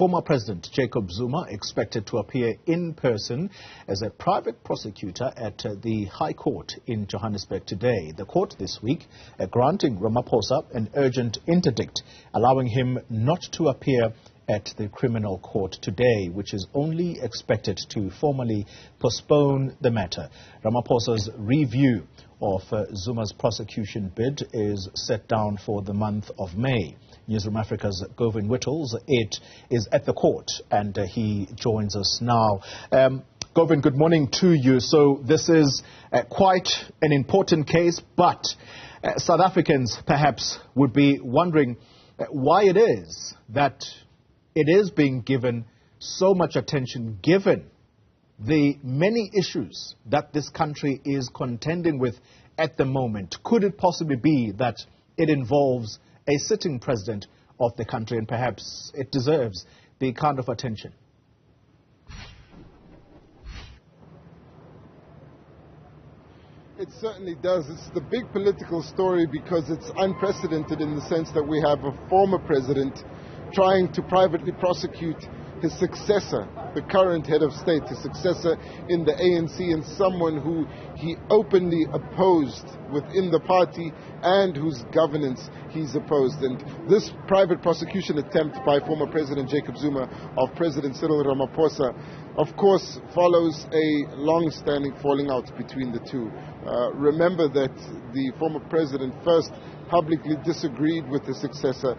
Former President Jacob Zuma expected to appear in person as a private prosecutor at the High Court in Johannesburg today. The court this week granting Ramaphosa an urgent interdict, allowing him not to appear at the criminal court today, which is only expected to formally postpone the matter. Ramaphosa's review of Zuma's prosecution bid is set down for the month of May. Newzroom Afrika's Govan Whittles is at the court, and he joins us now. Govan, good morning to you. So this is quite an important case, but South Africans perhaps would be wondering why it is that it is being given so much attention, given the many issues that this country is contending with at the moment. Could it possibly be that it involves a sitting president of the country, and perhaps it deserves the kind of attention? It certainly does. It's the big political story because it's unprecedented in the sense that we have a former president trying to privately prosecute his successor, the current head of state, his successor in the ANC, and someone who he openly opposed within the party and whose governance he's opposed. And this private prosecution attempt by former President Jacob Zuma of President Cyril Ramaphosa, of course, follows a long-standing falling out between the two. Remember that the former president first publicly disagreed with the successor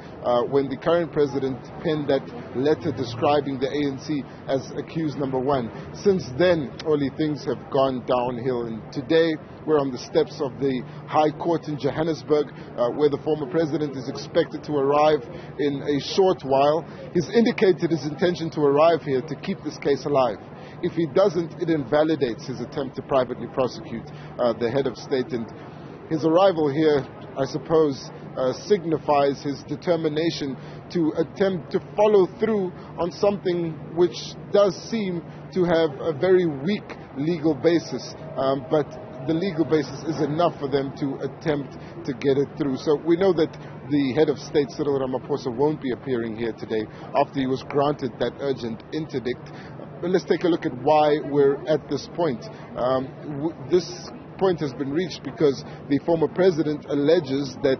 when the current president penned that letter describing the ANC as accused number one. Since then, only things have gone downhill, and today we're on the steps of the High Court in Johannesburg, where the former president is expected to arrive in a short while. He's indicated his intention to arrive here to keep this case alive. If he doesn't, it invalidates his attempt to privately prosecute the head of state, and his arrival here, I suppose, signifies his determination to attempt to follow through on something which does seem to have a very weak legal basis, but the legal basis is enough for them to attempt to get it through. So we know that the head of state, Cyril Ramaphosa, won't be appearing here today after he was granted that urgent interdict. But let's take a look at why we're at this point. This point has been reached because the former president alleges that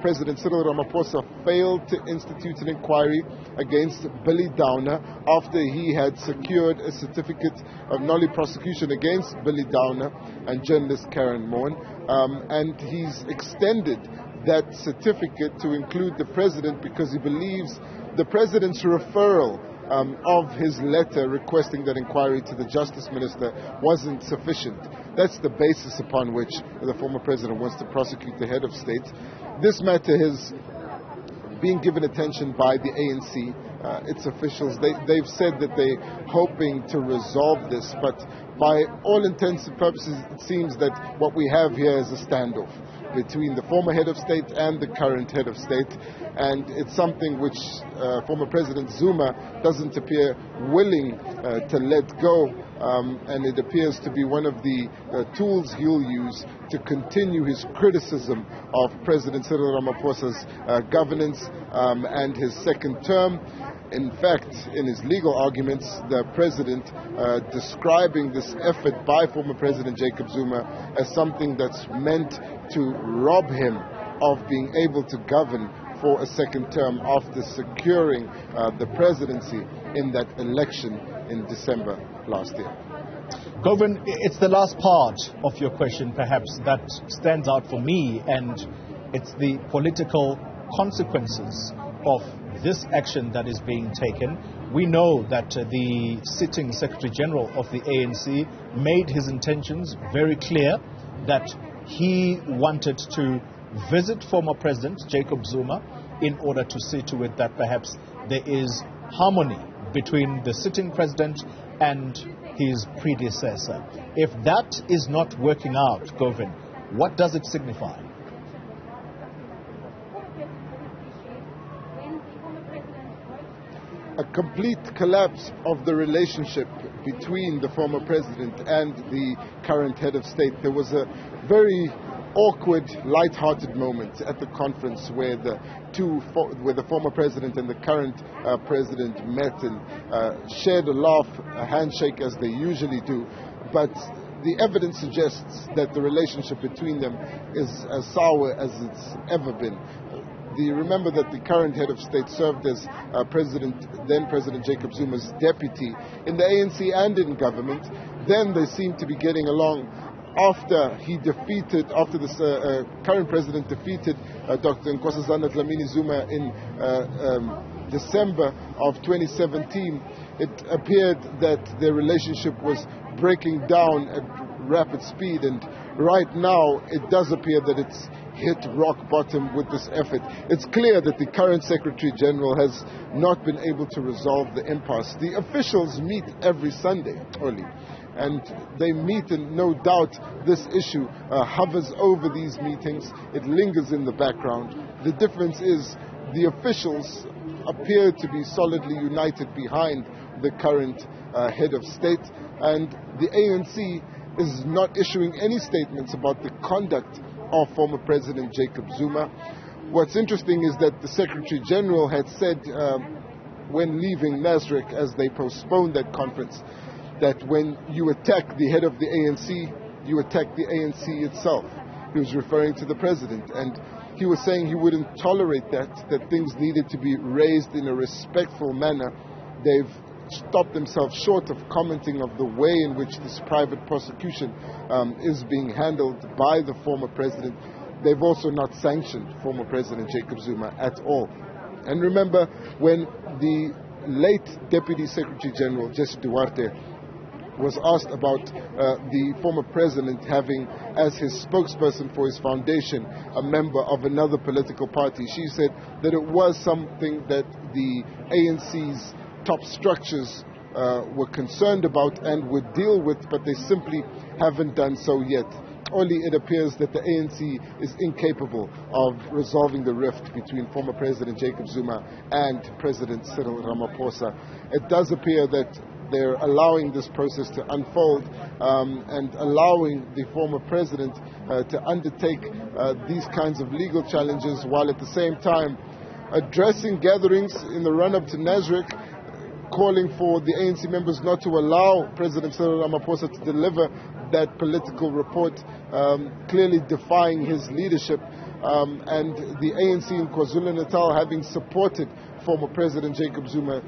President Cyril Ramaphosa failed to institute an inquiry against Billy Downer after he had secured a certificate of nolle prosecution against Billy Downer and journalist Karen Moore, and he's extended that certificate to include the president because he believes the president's referral of his letter requesting that inquiry to the Justice Minister wasn't sufficient. That's the basis upon which the former president wants to prosecute the head of state. This matter has been given attention by the ANC, its officials. They've said that they're hoping to resolve this, but by all intents and purposes, it seems that what we have here is a standoff between the former head of state and the current head of state, and it's something which former President Zuma doesn't appear willing to let go, and it appears to be one of the tools he'll use to continue his criticism of President Cyril Ramaphosa's governance and his second term. In fact, in his legal arguments, the president describing this effort by former President Jacob Zuma as something that's meant to rob him of being able to govern for a second term after securing the presidency in that election in December last year. Govan, it's the last part of your question perhaps that stands out for me, and it's the political consequences of this action that is being taken. We know that the sitting Secretary General of the ANC made his intentions very clear, that he wanted to visit former President Jacob Zuma in order to see to it that perhaps there is harmony between the sitting president and his predecessor. If that is not working out, Govan, what does it signify? A complete collapse of the relationship between the former president and the current head of state. There was a very awkward, light-hearted moment at the conference where the former president and the current president met and shared a laugh, a handshake as they usually do. But the evidence suggests that the relationship between them is as sour as it's ever been. Remember that the current head of state served as then President Jacob Zuma's deputy in the ANC and in government. Then they seem to be getting along after the current president defeated Dr. Nkosazana Dlamini Zuma in December of 2017. It appeared that their relationship was breaking down at rapid speed, and right now it does appear that it's hit rock bottom with this effort. It's clear that the current Secretary General has not been able to resolve the impasse. The officials meet every Sunday, Oli, and they meet, and no doubt this issue hovers over these meetings. It lingers in the background. The difference is the officials appear to be solidly united behind the current head of state, and the ANC is not issuing any statements about the conduct of former President Jacob Zuma. What's interesting is that the Secretary General had said when leaving Newzroom, as they postponed that conference, that when you attack the head of the ANC, you attack the ANC itself. He was referring to the president, and he was saying he wouldn't tolerate that things needed to be raised in a respectful manner. They've stopped themselves short of commenting of the way in which this private prosecution is being handled by the former president. They've also not sanctioned former President Jacob Zuma at all. And remember, when the late Deputy Secretary General, Jesse Duarte, was asked about the former president having as his spokesperson for his foundation a member of another political party, she said that it was something that the ANC's top structures were concerned about and would deal with, but they simply haven't done so yet. Only it appears that the ANC is incapable of resolving the rift between former President Jacob Zuma and President Cyril Ramaphosa. It does appear that they're allowing this process to unfold and allowing the former president to undertake these kinds of legal challenges, while at the same time addressing gatherings in the run-up to Newzroom, calling for the ANC members not to allow President Cyril Ramaphosa to deliver that political report, clearly defying his leadership, and the ANC in KwaZulu-Natal having supported former President Jacob Zuma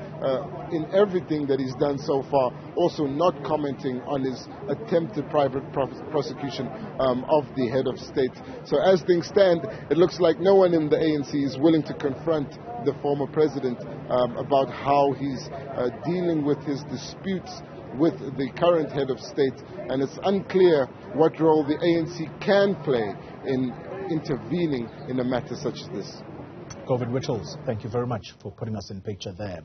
in everything that he's done so far, also not commenting on his attempted private prosecution of the head of state. So as things stand, it looks like no one in the ANC is willing to confront the former president about how he's dealing with his disputes with the current head of state, and it's unclear what role the ANC can play in intervening in a matter such as this. Govan Whittles, thank you very much for putting us in picture there.